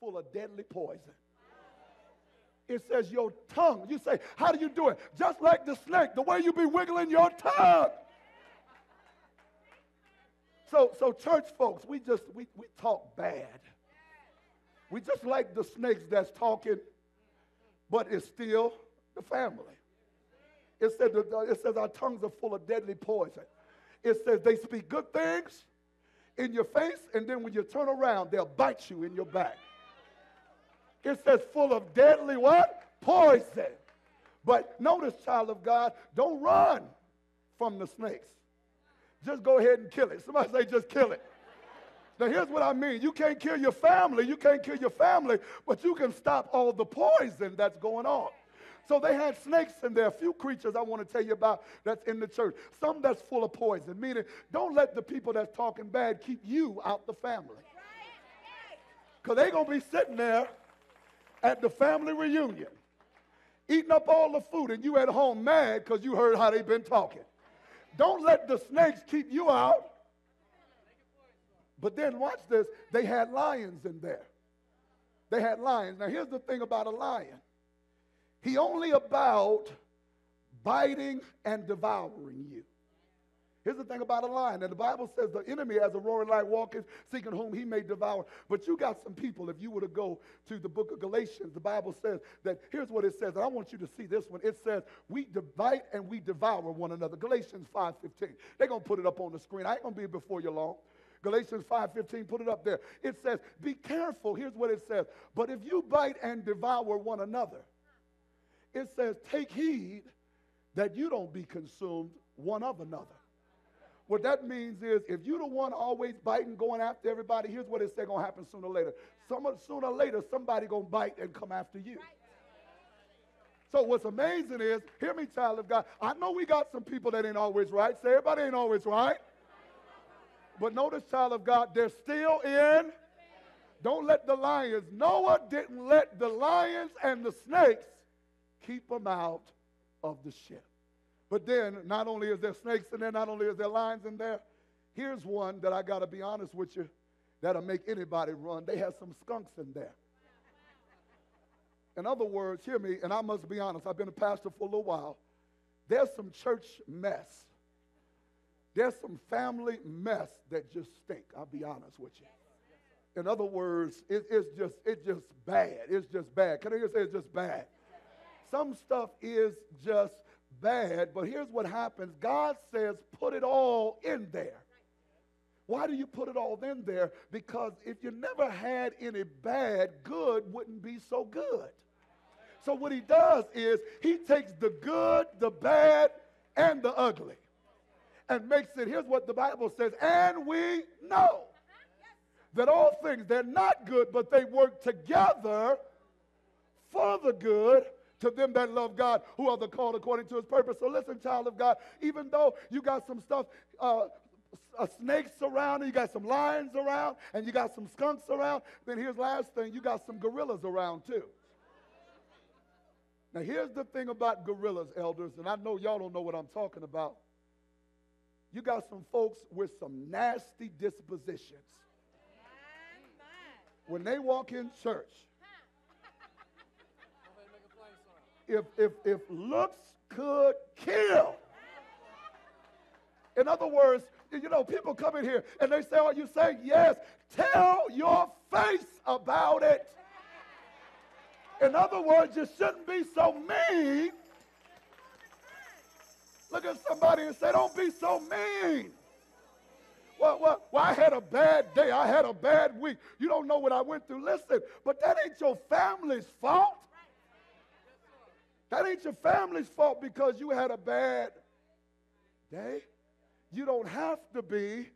full of deadly poison. It says your tongue. You say, how do you do it? Just like the snake, the way you be wiggling your tongue. So church folks, we talk bad. We just like the snakes that's talking, but it's still the family. It says our tongues are full of deadly poison. It says they speak good things in your face, and then when you turn around, they'll bite you in your back. It says full of deadly what? Poison. But notice, child of God, don't run from the snakes. Just go ahead and kill it. Somebody say just kill it. Now here's what I mean. You can't kill your family. You can't kill your family, but you can stop all the poison that's going on. So they had snakes in there. A few creatures I want to tell you about that's in the church. Some that's full of poison, meaning don't let the people that's talking bad keep you out the family. Because they're going to be sitting there at the family reunion, eating up all the food, and you at home mad because you heard how they've been talking. Don't let the snakes keep you out. But then watch this. They had lions in there. They had lions. Now here's the thing about a lion. He only about biting and devouring you. Here's the thing about a lion. And the Bible says the enemy as a roaring lion walketh, seeking whom he may devour. But you got some people, if you were to go to the book of Galatians, the Bible says that, here's what it says, and I want you to see this one. It says, we bite and we devour one another. Galatians 5:15. They're going to put it up on the screen. I ain't going to be before you long. Galatians 5:15, put it up there. It says, be careful. Here's what it says. But if you bite and devour one another, it says, take heed that you don't be consumed one of another. What that means is if you're the one always biting, going after everybody, here's what it said going to happen sooner or later. Sooner or later, somebody going to bite and come after you. So what's amazing is, hear me, child of God, I know we got some people that ain't always right. Say everybody ain't always right. But notice, child of God, they're still in. Don't let the lions. Noah didn't let the lions and the snakes keep them out of the ship. But then, not only is there snakes in there, not only is there lions in there, here's one that I got to be honest with you, that'll make anybody run. They have some skunks in there. In other words, hear me, and I must be honest, I've been a pastor for a little while. There's some church mess. There's some family mess that just stink, I'll be honest with you. In other words, it's just bad. It's just bad. Can I just say it's just bad? Some stuff is just bad, but here's what happens. God says put it all in there. Why do you put it all in there? Because if you never had any bad, good wouldn't be so good. So what he does is he takes the good, the bad, and the ugly and makes it, here's what the Bible says, and we know that all things, they're not good, but they work together for the good to them that love God, who are the called according to his purpose. So listen, child of God, even though you got some stuff, snakes around, and you got some lions around, and you got some skunks around, then here's the last thing, you got some gorillas around too. Now here's the thing about gorillas, elders, and I know y'all don't know what I'm talking about. You got some folks with some nasty dispositions. When they walk in church, if looks could kill. In other words, you know, people come in here and they say, "Are you saying yes?" Tell your face about it. In other words, you shouldn't be so mean. Look at somebody and say, "Don't be so mean." Well, I had a bad day. I had a bad week. You don't know what I went through. Listen, but that ain't your family's fault. That ain't your family's fault because you had a bad day. You don't have to be.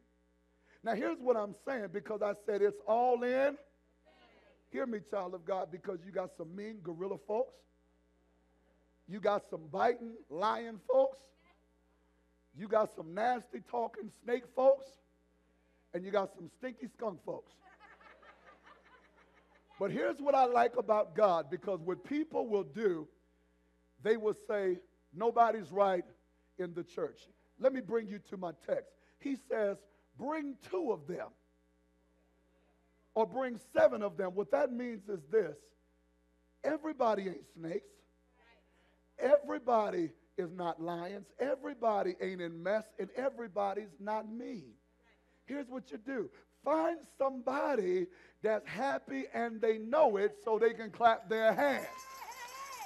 Now, here's what I'm saying, because I said it's all in. Hear me, child of God, because you got some mean gorilla folks. You got some biting lion folks. You got some nasty talking snake folks. And you got some stinky skunk folks. But here's what I like about God, because what people will do, they will say, nobody's right in the church. Let me bring you to my text. He says, bring two of them or bring 7 of them. What that means is this. Everybody ain't snakes. Everybody is not lions. Everybody ain't in mess, and everybody's not mean. Here's what you do. Find somebody that's happy and they know it so they can clap their hands.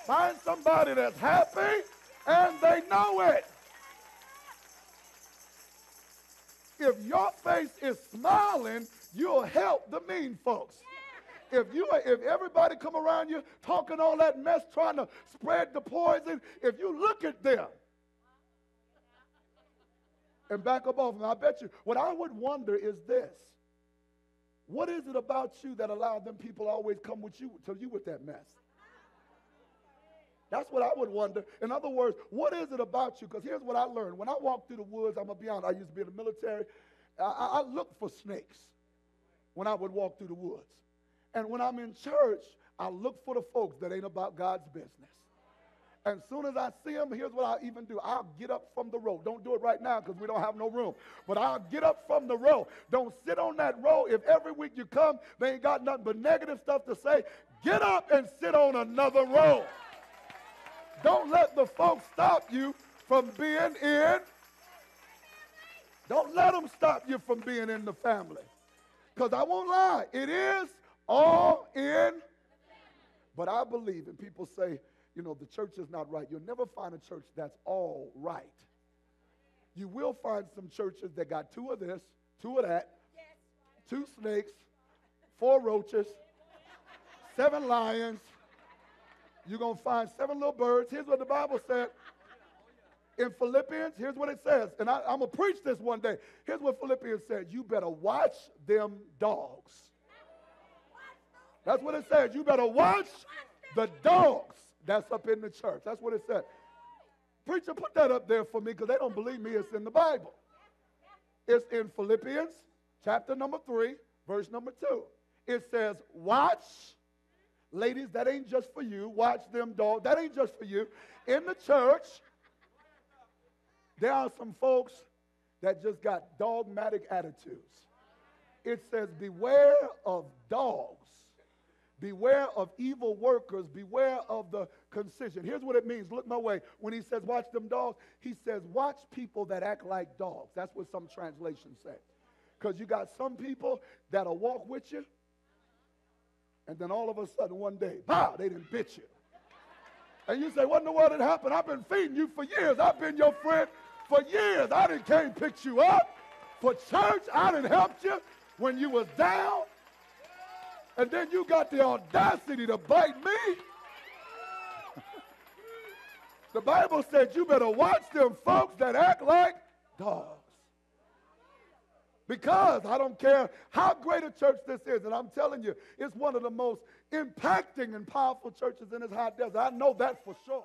Find somebody that's happy and they know it. If your face is smiling, you'll help the mean folks. If everybody come around you talking all that mess, trying to spread the poison, if you look at them and back up off them, I bet you, what I would wonder is this. What is it about you that allowed them people always come with you with that mess? That's what I would wonder. In other words, what is it about you? Because here's what I learned. When I walk through the woods, I'm going to be honest, I used to be in the military. I look for snakes when I would walk through the woods. And when I'm in church, I look for the folks that ain't about God's business. And as soon as I see them, here's what I even do. I'll get up from the row. Don't do it right now because we don't have no room. But I'll get up from the row. Don't sit on that row. If every week you come, they ain't got nothing but negative stuff to say, get up and sit on another row. Don't let the folks stop you from being in. Don't let them stop you from being in the family. Because I won't lie, it is all in. But I believe, and people say, you know, the church is not right. You'll never find a church that's all right. You will find some churches that got 2 of this, 2 of that, 2 snakes, 4 roaches, 7 lions. You're going to find 7 little birds. Here's what the Bible said. In Philippians, here's what it says. And I'm going to preach this one day. Here's what Philippians said. You better watch them dogs. That's what it says. You better watch the dogs that's up in the church. That's what it said. Preacher, put that up there for me because they don't believe me. It's in the Bible. It's in Philippians chapter number 3, verse number 2. It says, watch. Ladies, that ain't just for you. Watch them dogs. That ain't just for you. In the church, there are some folks that just got dogmatic attitudes. It says, beware of dogs. Beware of evil workers. Beware of the concision. Here's what it means. Look my way. When he says watch them dogs, he says watch people that act like dogs. That's what some translations say. Because you got some people that'll walk with you, and then all of a sudden one day, pow, they didn't bit you. And you say, what in the world had happened? I've been feeding you for years. I've been your friend for years. I didn't came pick you up. For church, I didn't help you when you was down. And then you got the audacity to bite me. The Bible said you better watch them folks that act like dogs. Because I don't care how great a church this is, and I'm telling you, it's one of the most impacting and powerful churches in this high desert. I know that for sure.